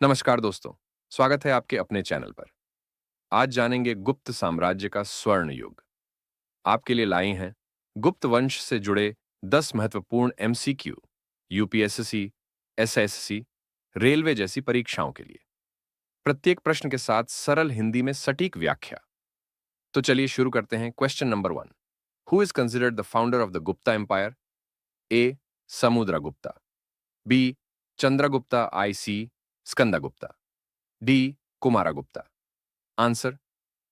नमस्कार दोस्तों, स्वागत है आपके अपने चैनल पर। आज जानेंगे गुप्त साम्राज्य का स्वर्ण युग। आपके लिए लाई हैं गुप्त वंश से जुड़े 10 महत्वपूर्ण एमसीक्यू, यूपीएससी, एसएससी, रेलवे जैसी परीक्षाओं के लिए। प्रत्येक प्रश्न के साथ सरल हिंदी में सटीक व्याख्या। तो चलिए शुरू करते हैं। Question number 1। Who is considered the founder of the Gupta empire? A. Samudragupta, B. Chandragupta I C Skandagupta, D. Kumaragupta. Answer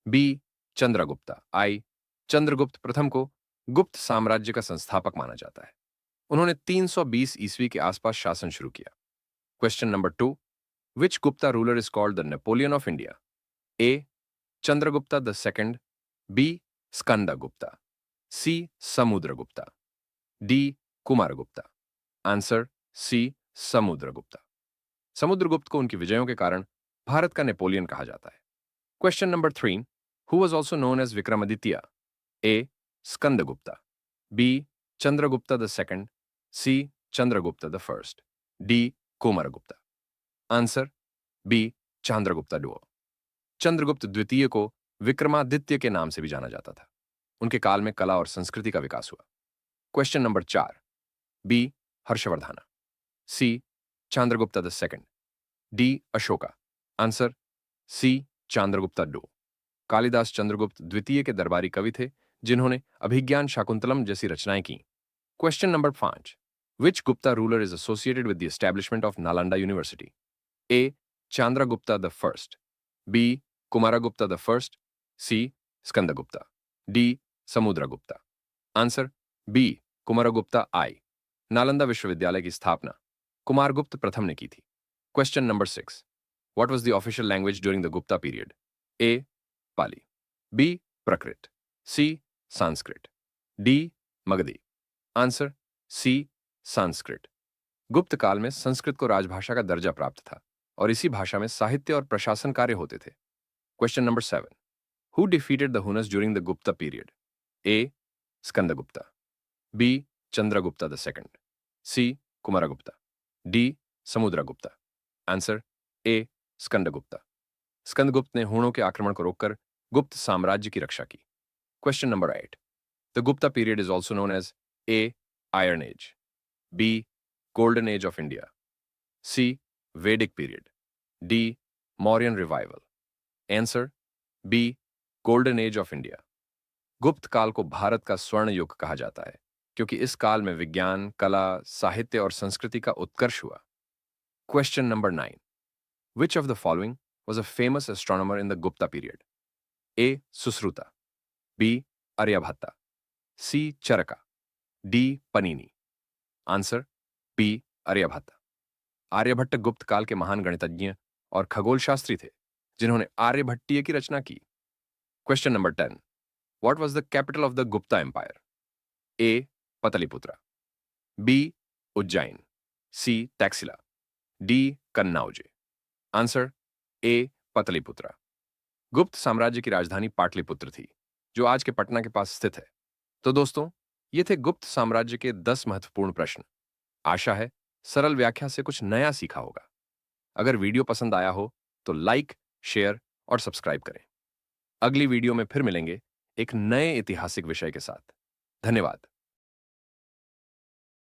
B. Chandragupta I. Chandragupta प्रथम को गुप्त साम्राज्य का संस्थापक माना जाता है। उन्होंने 320 ईस्वी के आसपास शासन शुरू किया। Question number 2। Which Gupta ruler is called the Napoleon of India? A. Chandragupta the second, B. Skandagupta, C. Samudragupta, D. Kumaragupta. Answer C. Samudragupta. Samudragupta को उनकी विजयों के कारण भारत का नेपोलियन कहा जाता है। Question number 3. Who was also known as Vikramaditya? A. Skandagupta, B. Chandragupta the second, C. Chandragupta the first, D. Kumaragupta. Answer B. Chandragupta duo. Chandragupta द्वितीय को विक्रमादित्य के नाम से भी जाना जाता था। उनके काल में कला और संस्कृति का विकास हुआ। Question number 4. B. Harshavardhana, C. Chandragupta the second, D. Ashoka. Answer C. Chandragupta डो। कालिदास चंद्रगुप्त द्वितीय के दरबारी कवि थे जिन्होंने अभिज्ञान शाकुंतलम जैसी रचनाएं की। Question number 5। Which Gupta ruler is associated with the establishment of Nalanda university? A. Chandragupta the first, B. Kumaragupta the first, C. Skandagupta, D. Samudragupta. Answer B. Kumaragupta I. Nalanda विश्वविद्यालय की स्थापना कुमारगुप्त प्रथम ने की थी। Question number 6। What was the official language during the Gupta period? A. Pali, B. Prakrit, C. Sanskrit, D. Magadhi. Answer C. Sanskrit. गुप्त काल में संस्कृत को राजभाषा का दर्जा प्राप्त था और इसी भाषा में साहित्य और प्रशासन कार्य होते थे। Question number 7। Who defeated the Hunas during the Gupta period? A. Skandagupta, B. Chandragupta the second, C. Kumaragupta, D. Samudragupta. Answer A. Skandagupta. Skandagupta ने हूणों के आक्रमण को रोककर गुप्त साम्राज्य की रक्षा की। Question number 8। The Gupta period is also known as A. Iron age, B. Golden age of India, C. Vedic period, D. Mauryan revival. Answer B. Golden age of India. Gupta काल को भारत का स्वर्ण युग कहा जाता है क्योंकि इस काल में विज्ञान, कला, साहित्य और संस्कृति का उत्कर्ष हुआ। Question number 9। Which of the following was a famous astronomer in the Gupta period? A. Susruta, B. Aryabhatta, C. Charaka, D. Panini. Answer B. Aryabhatta. Aryabhata Gupta काल के महान गणितज्ञ और खगोलशास्त्री थे जिन्होंने आर्यभट्टीय की रचना की। Question number 10। What was the capital of the Gupta Empire? A. Pataliputra, B. Ujjain, C. Taxila, D. Kannauj. Answer A. Pataliputra. Gupta साम्राज्य की राजधानी पाटलिपुत्र थी जो आज के पटना के पास स्थित है। तो दोस्तों, ये थे गुप्त साम्राज्य के 10 महत्वपूर्ण प्रश्न। आशा है सरल व्याख्या से कुछ नया सीखा होगा। अगर वीडियो पसंद आया हो तो लाइक, शेयर और सब्सक्राइब करें। अगली वीडियो में फिर मिलेंगे एक नए ऐतिहासिक विषय के साथ। धन्यवाद।